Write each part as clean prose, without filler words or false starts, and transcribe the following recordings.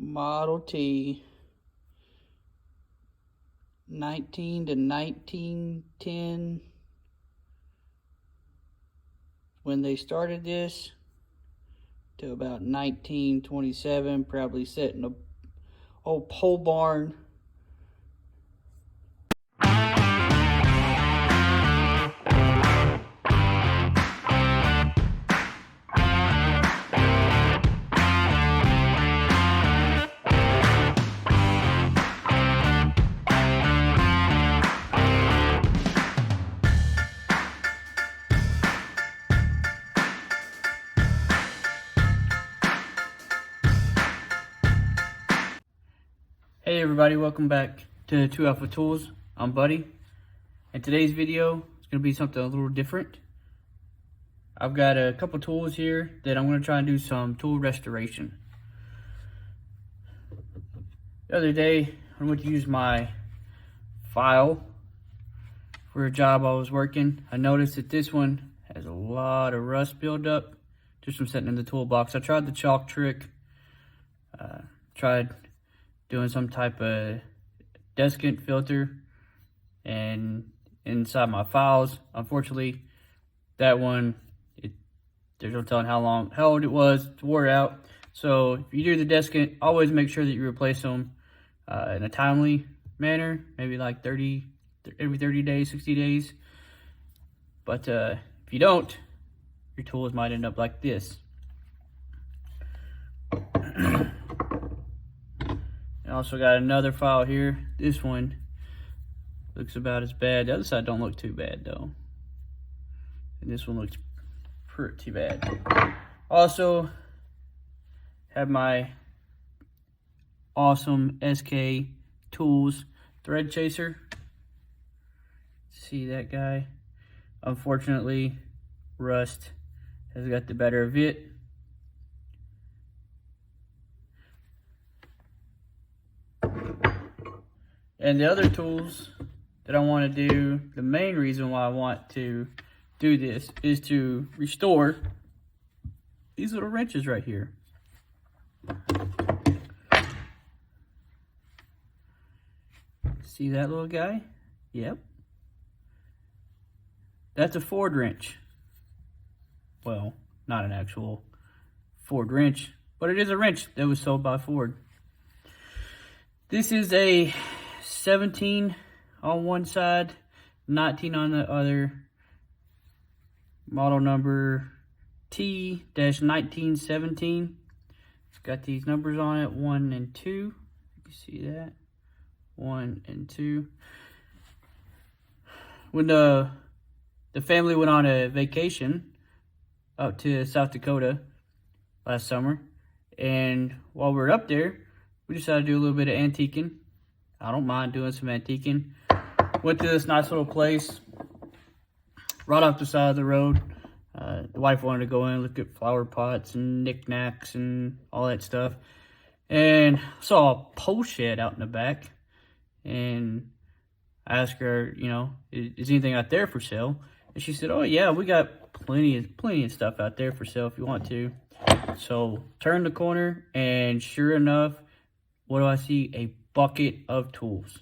Model T 19 to 1910. When they started this to about 1927, probably set in a old pole barn. Hey everybody, welcome back to 2 Alpha Tools. I'm Buddy, and today's video is going to be something a little different. I've got a couple tools here that I'm going to try and do some tool restoration. The other day, I went to use my file for a job I was working. I noticed that this one has a lot of rust buildup just from sitting in the toolbox. I tried the chalk trick, tried doing some type of desiccant filter and inside my files. Unfortunately, that one, there's no telling how old it was. It's wore out. So if you do the desiccant, always make sure that you replace them in a timely manner, maybe like every 30 days, 60 days. But if you don't, your tools might end up like this. I also got another file here. This one looks about as bad. The other side don't look too bad though. And this one looks pretty bad. Also have my awesome SK Tools thread chaser. See that guy? Unfortunately, rust has got the better of it. And the other tools that I want to do, the main reason why I want to do this is to restore these little wrenches right here. See that little guy? Yep. That's a Ford wrench. Well, not an actual Ford wrench, but it is a wrench that was sold by Ford. This is a 17 on one side, 19 on the other. Model number T-1917. It's got these numbers on it, 1 and 2. You can see that, 1 and 2. When the family went on a vacation out to South Dakota last summer, and while we were up there, we decided to do a little bit of antiquing. I don't mind doing some antiquing. Went to this nice little place right off the side of the road. The wife wanted to go in and look at flower pots and knickknacks and all that stuff. And saw a pole shed out in the back. And I asked her, you know, is anything out there for sale? And she said, oh yeah, we got plenty of stuff out there for sale if you want to. So turned the corner, and sure enough, what do I see? A bucket of tools.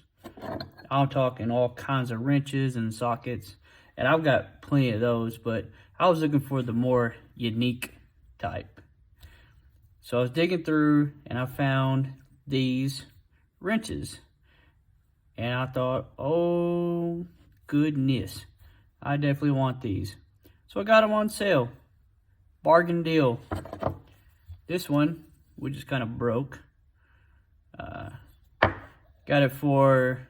I'm talking all kinds of wrenches and sockets, and I've got plenty of those, but I was looking for the more unique type. So I was digging through, and I found these wrenches, and I thought, oh goodness, I definitely want these. So I got them on sale. Bargain deal. This one, which is kind of broke, got it for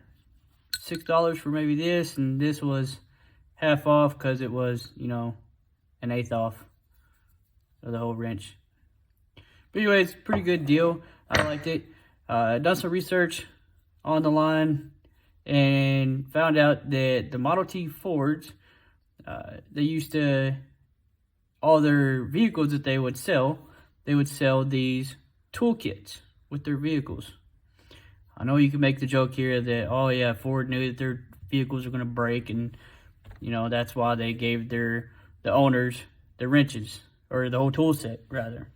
$6 for maybe this, and this was half off because it was, you know, an eighth off of the whole wrench. But anyways, pretty good deal. I liked it. Done some research on the line and found out that the Model T Fords, they used to, all their vehicles that they would sell these toolkits with their vehicles. I know you can make the joke here that, oh yeah, Ford knew that their vehicles were going to break, and you know that's why they gave the owners the wrenches, or the whole tool set rather.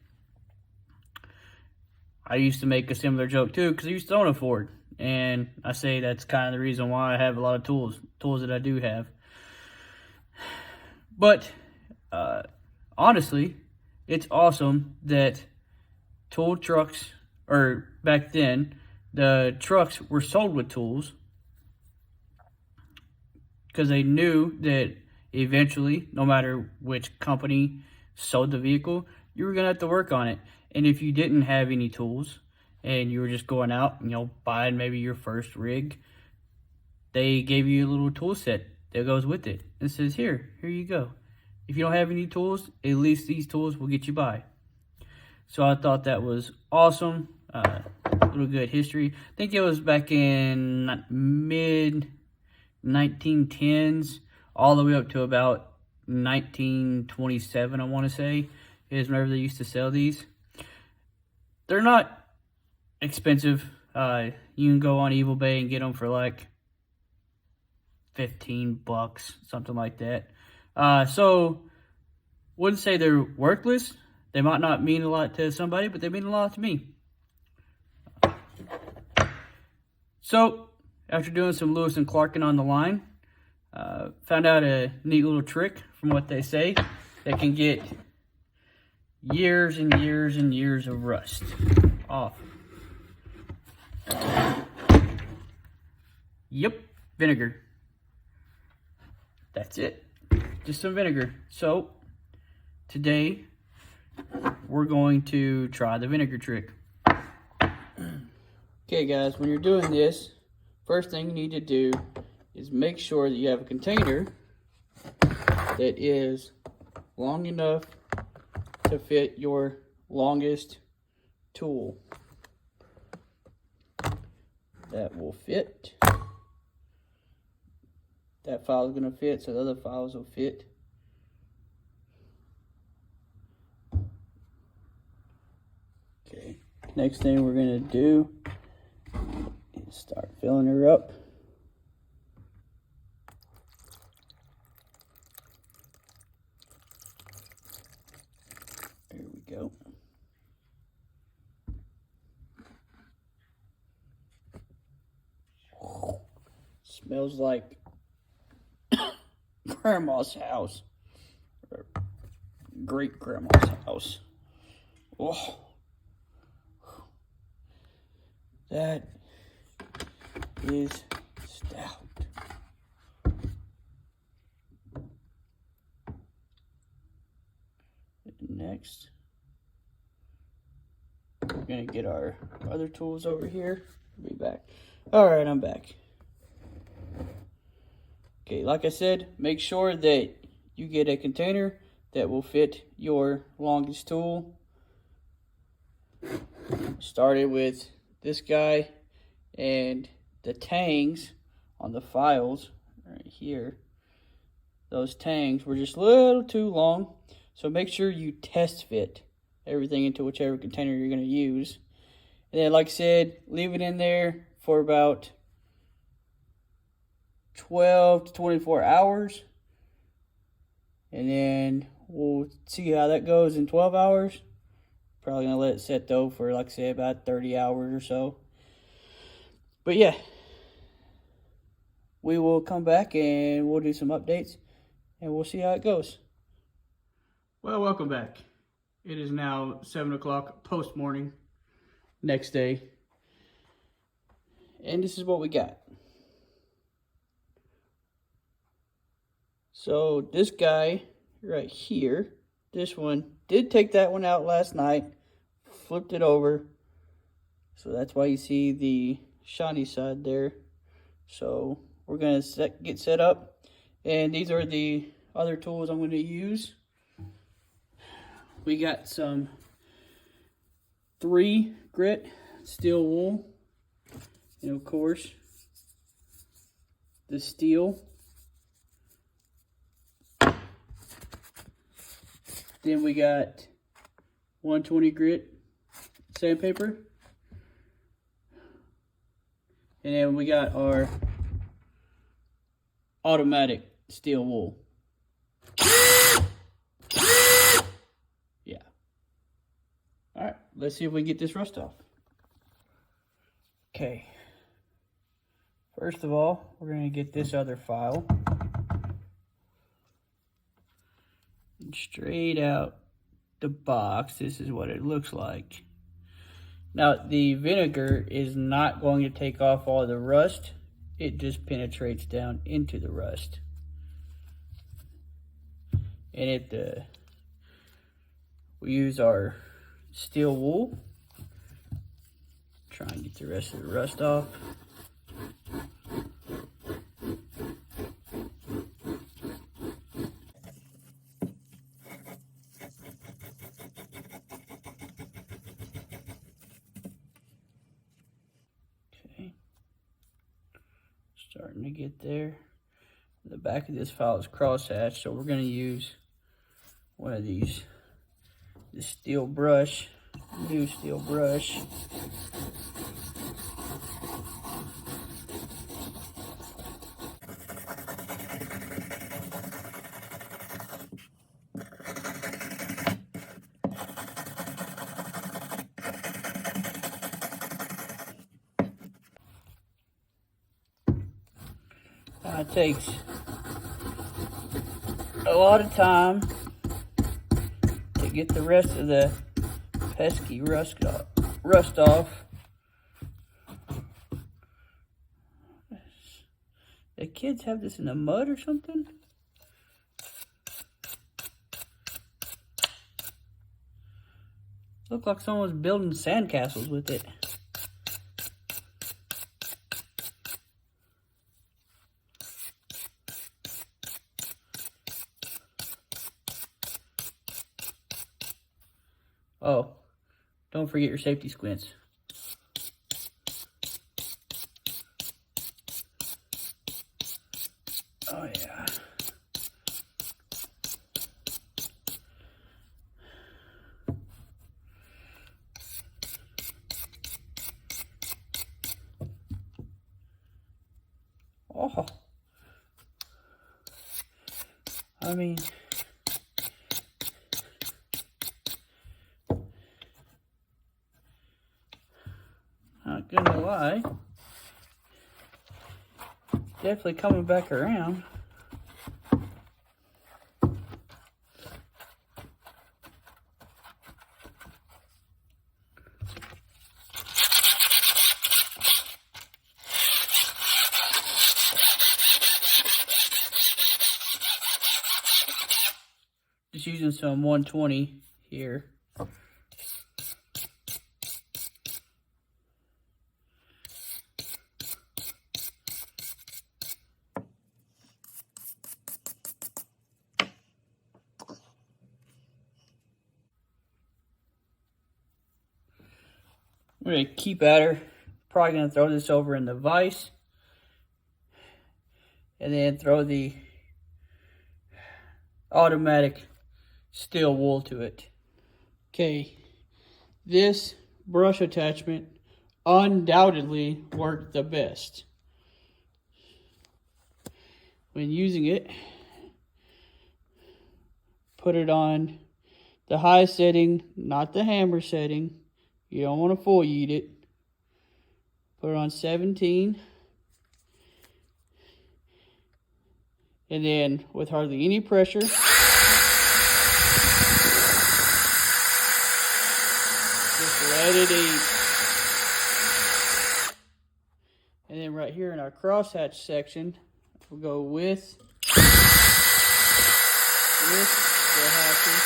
I used to make a similar joke too because I used to own a Ford. And I say that's kind of the reason why I have a lot of tools that I do have. But honestly, it's awesome that tool trucks, or back then, the trucks were sold with tools because they knew that eventually, no matter which company sold the vehicle, you were going to have to work on it. And if you didn't have any tools and you were just going out, buying maybe your first rig, they gave you a little tool set that goes with it. It says, here you go. If you don't have any tools, at least these tools will get you by. So I thought that was awesome. A little good history. I think it was back in mid-1910s, all the way up to about 1927, I want to say, is whenever they used to sell these. They're not expensive. You can go on eBay and get them for like $15, something like that. So wouldn't say they're worthless. They might not mean a lot to somebody, but they mean a lot to me. So after doing some Lewis and Clarking on the line, found out a neat little trick from what they say that can get years and years and years of rust off. Yep, vinegar. That's it. Just some vinegar. So today we're going to try the vinegar trick. Okay guys, when you're doing this, first thing you need to do is make sure that you have a container that is long enough to fit your longest tool. That will fit. That file is going to fit, so the other files will fit. Okay, next thing we're going to do is start filling her up. There we go. Smells like grandma's house, or great grandma's house. Oh, that is stout. Next, we're gonna get our other tools over here. Be back. All right, I'm back. Okay, like I said, make sure that you get a container that will fit your longest tool. Started with this guy, and the tangs on the files right here, those tangs were just a little too long. So make sure you test fit everything into whichever container you're going to use. And then, like I said, leave it in there for about 12 to 24 hours. And then we'll see how that goes in 12 hours. Probably going to let it set though for, like I said, about 30 hours or so. But yeah, we will come back and we'll do some updates and we'll see how it goes. Well, welcome back. It is now 7 o'clock post-morning, next day. And this is what we got. So this guy right here, this one, did take that one out last night, flipped it over. So that's why you see the shiny side there. So we're going to get set up. And these are the other tools I'm going to use. We got some 3 grit steel wool, and of course the steel. Then we got 120 grit sandpaper, and then we got our automatic steel wool. Yeah. All right, let's see if we can get this rust off. Okay. First of all, we're going to get this other file. And straight out the box, this is what it looks like. Now, the vinegar is not going to take off all the rust. It just penetrates down into the rust. And we use our steel wool. Try and get the rest of the rust off. Okay. Starting to get there. The back of this file is crosshatched, so we're going to use one of these, this steel brush, new steel brush. It takes a lot of time to get the rest of the pesky rust off. The kids have this in the mud or something? Looked like someone was building sandcastles with it. Oh, don't forget your safety squints. Oh yeah. Oh. I mean, not gonna lie, definitely coming back around. Just using some 120 here. I'm going to keep at her. Probably going to throw this over in the vise. And then throw the automatic steel wool to it. Okay, this brush attachment undoubtedly worked the best. When using it, put it on the high setting, not the hammer setting. You don't want to full yeet it. Put it on 17. And then with hardly any pressure, just let it eat. And then right here in our crosshatch section, we'll go with the hatches.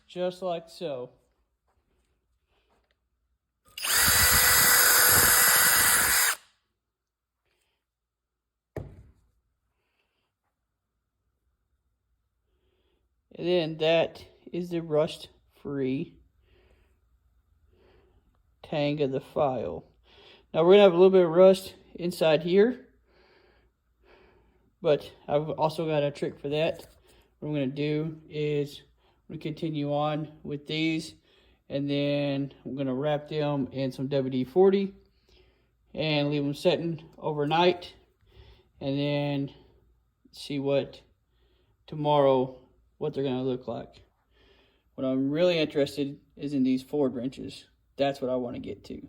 Just like so. And then that is the rust-free tang of the file. Now we're going to have a little bit of rust inside here, but I've also got a trick for that. What I'm going to do is I'm going to continue on with these, and then I'm going to wrap them in some WD-40 and leave them setting overnight, and then see what tomorrow what they're going to look like. What I'm really interested is in these Ford wrenches. That's what I want to get to.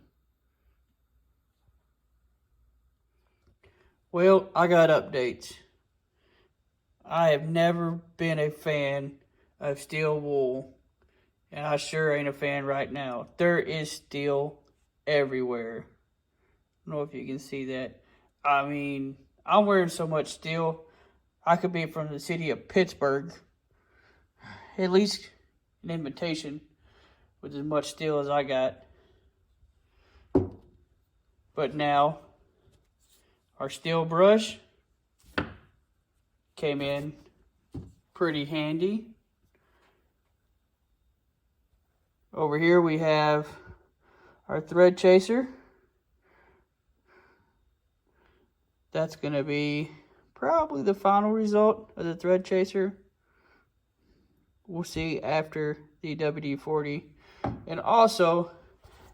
Well, I got updates. I have never been a fan of steel wool, and I sure ain't a fan right now. There is steel everywhere. I don't know if you can see that. I mean, I'm wearing so much steel, I could be from the city of Pittsburgh, at least an invitation with as much steel as I got. But now, our steel brush came in pretty handy. Over here we have our thread chaser. That's going to be probably the final result of the thread chaser. We'll see after the WD-40. And also,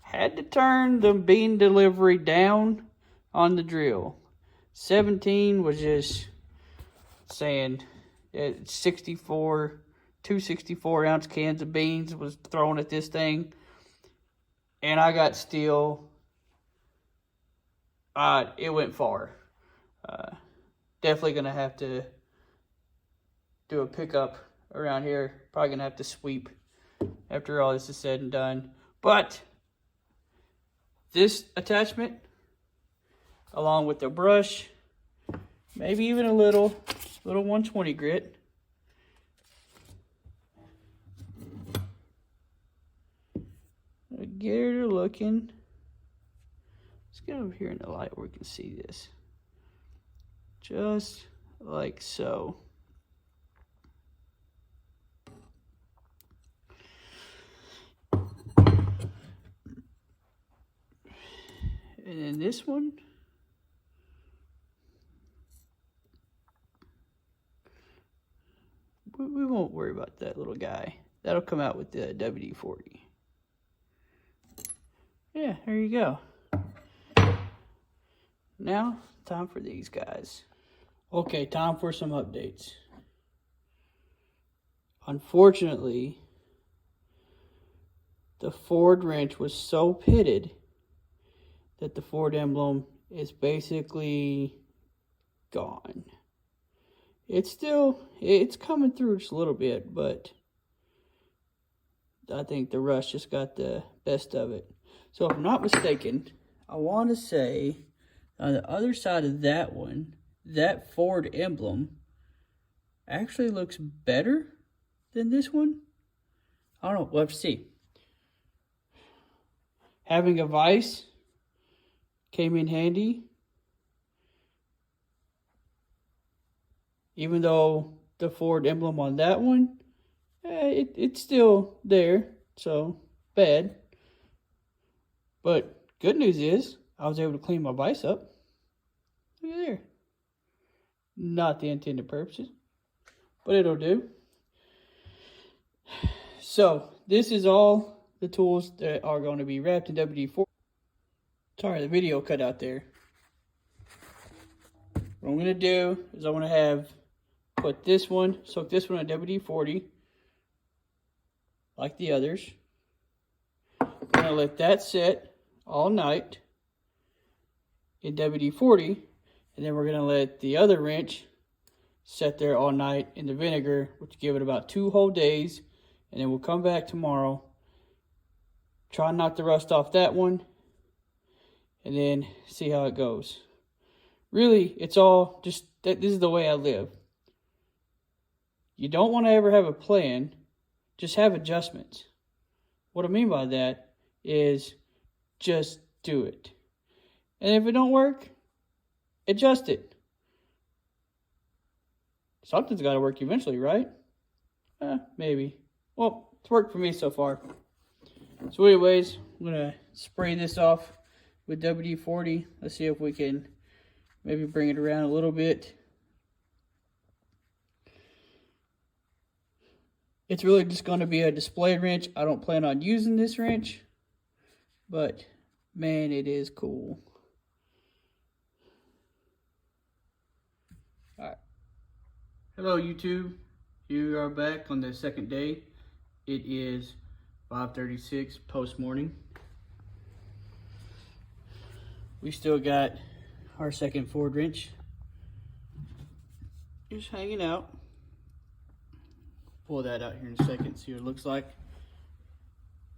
had to turn the bean delivery down on the drill. 17 was just saying 2 64-ounce cans of beans was thrown at this thing. And I got steel. It went far. Definitely going to have to do a pickup around here. Probably going to have to sweep after all this is said and done. But this attachment, along with the brush, maybe even a little 120 grit, get her looking. Let's get over here in the light where we can see this. Just like so. And then this one, we won't worry about that little guy. That'll come out with the WD-40. Yeah, there you go. Now, time for these guys. Okay, time for some updates. Unfortunately, the Ford wrench was so pitted that the Ford emblem is basically gone. It's coming through just a little bit, but I think the rust just got the best of it. So if I'm not mistaken, I want to say on the other side of that one, that Ford emblem actually looks better than this one. I don't know, we'll have to see. Having a vise came in handy. Even though the Ford emblem on that one, it's still there, so bad. But good news is, I was able to clean my vise up. Look at there. Not the intended purposes, but it'll do. So, this is all the tools that are going to be wrapped in WD-40. Sorry, the video cut out there. What I'm going to do is I want to soak this one in WD-40, like the others. I'm going to let that sit all night in WD-40, and then we're going to let the other wrench sit there all night in the vinegar, which give it about 2 whole days, and then we'll come back tomorrow, try and knock the rust off that one, and then see how it goes. Really, it's all just, this is the way I live. You don't want to ever have a plan, just have adjustments. What I mean by that is just do it. And if it don't work, adjust it. Something's got to work eventually, right? Maybe. Well, it's worked for me so far. So anyways, I'm going to spray this off with WD-40. Let's see if we can maybe bring it around a little bit. It's really just going to be a display wrench. I don't plan on using this wrench, but man, it is cool. All right. Hello, YouTube. You are back on the second day. It is 5:36 post-morning. We still got our second Ford wrench just hanging out. Pull that out here in a second, see what it looks like.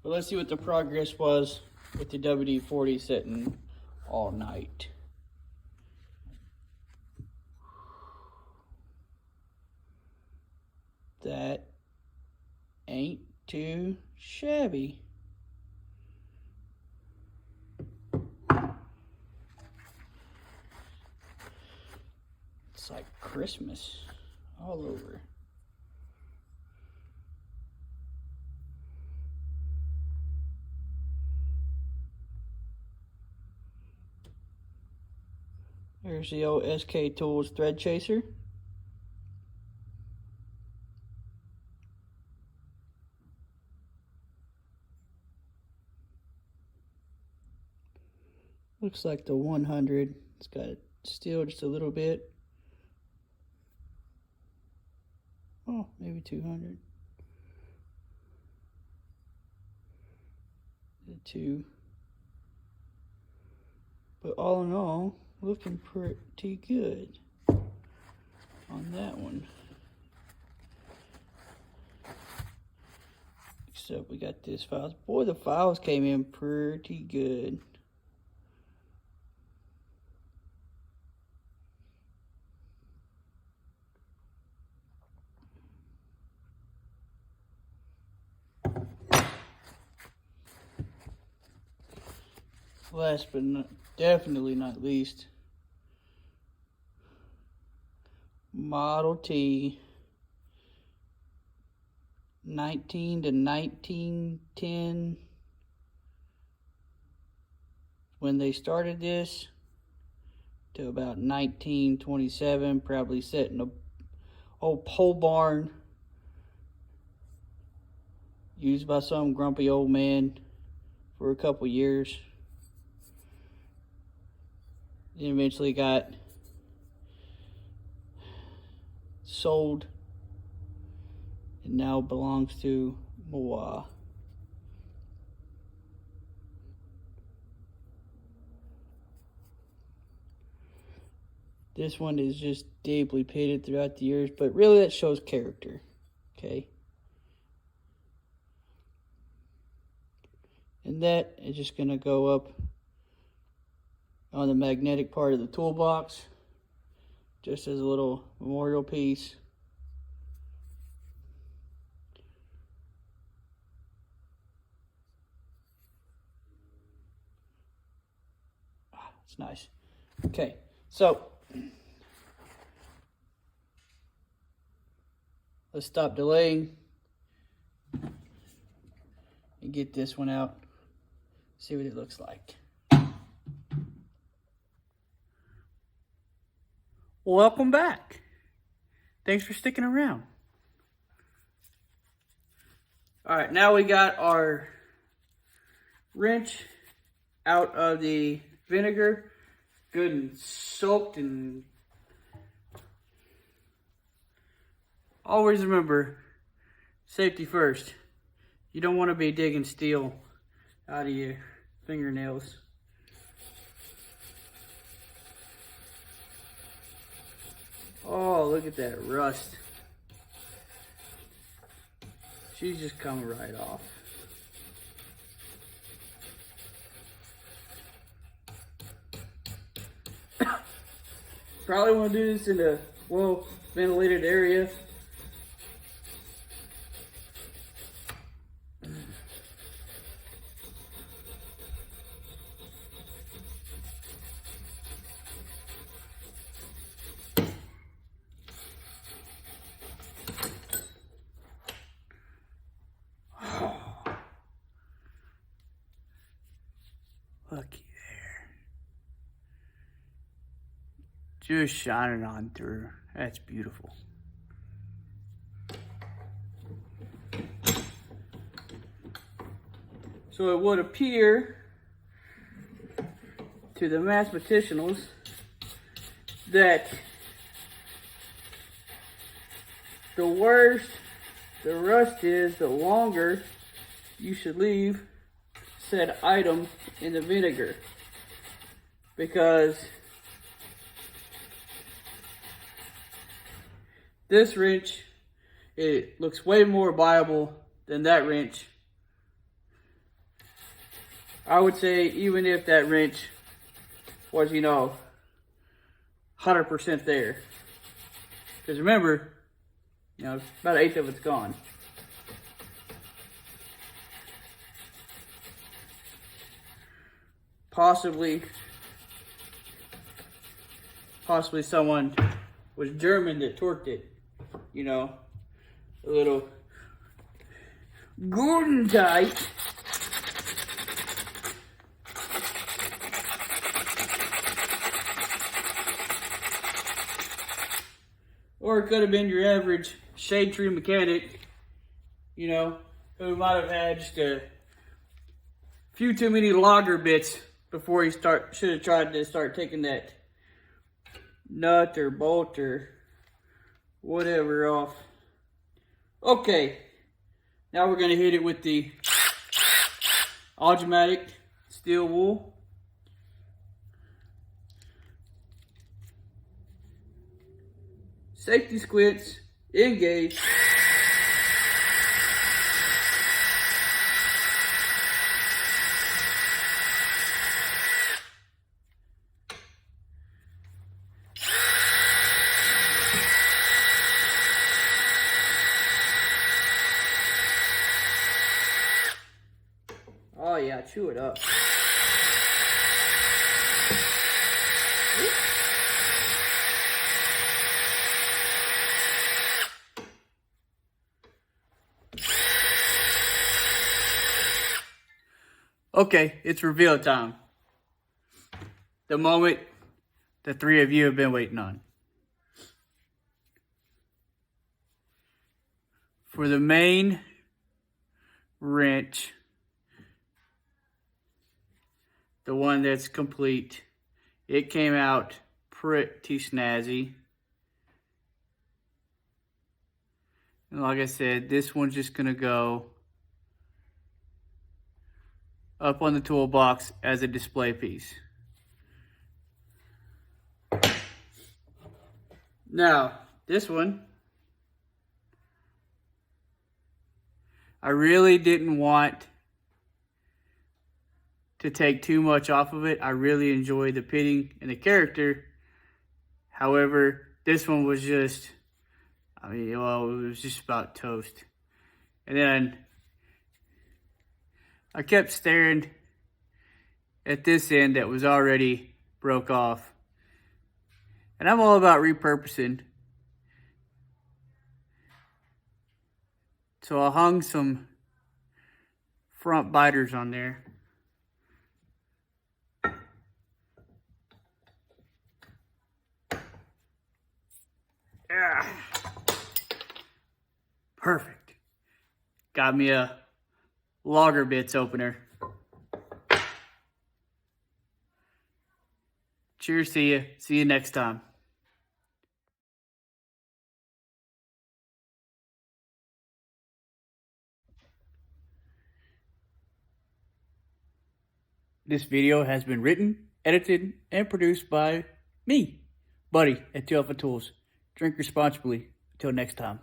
But let's see what the progress was with the WD-40 sitting all night. That ain't too shabby. It's like Christmas all over. There's the old SK Tools thread chaser. Looks like the 100. It's got steel just a little bit. Oh, maybe 200. The 2. But all in all, looking pretty good on that one. Except we got this files. Boy, the files came in pretty good. Last but definitely not least, Model T 19 to 1910. When they started this to about 1927, probably set in a old pole barn used by some grumpy old man for a couple years. It eventually got sold and now belongs to Moa. This one is just deeply pitted throughout the years, but really that shows character, okay? And that is just gonna go up on the magnetic part of the toolbox, just as a little memorial piece. It's nice. Okay, so let's stop delaying and get this one out, see what it looks like. Welcome back. Thanks for sticking around. All right, now we got our wrench out of the vinegar, good and soaked, and always remember, safety first. You don't want to be digging steel out of your fingernails. Oh, look at that rust. She's just coming right off. Probably want to do this in a well ventilated area. Looky there. Just shining on through. That's beautiful. So it would appear to the mathematicians that the worse the rust is, the longer you should leave said item in the vinegar. because this wrench, it looks way more viable than that wrench. I would say even if that wrench was, 100% there. Because remember, about an eighth of it's gone. Possibly someone was German that torqued it. A little Gordon type. Or it could have been your average shade tree mechanic, who might have had just a few too many logger bits before he should have tried to start taking that nut or bolt or whatever off. Okay, now we're gonna hit it with the Automatic steel wool. Safety squints, engage. Oh yeah, chew it up. Okay, it's reveal time. The moment the three of you have been waiting on. For the main wrench, the one that's complete, it came out pretty snazzy. And like I said, this one's just gonna go up on the toolbox as a display piece. Now, this one, I really didn't want to take too much off of it. I really enjoy the pitting and the character. However, this one was just, it was just about toast. And then I kept staring at this end that was already broke off. And I'm all about repurposing. So I hung some front biters on there. Yeah. Perfect. Got me a logger bits opener. Cheers to you. See you next time. This video has been written, edited, and produced by me, Buddy at 2 Alpha Tools. Drink responsibly. Until next time.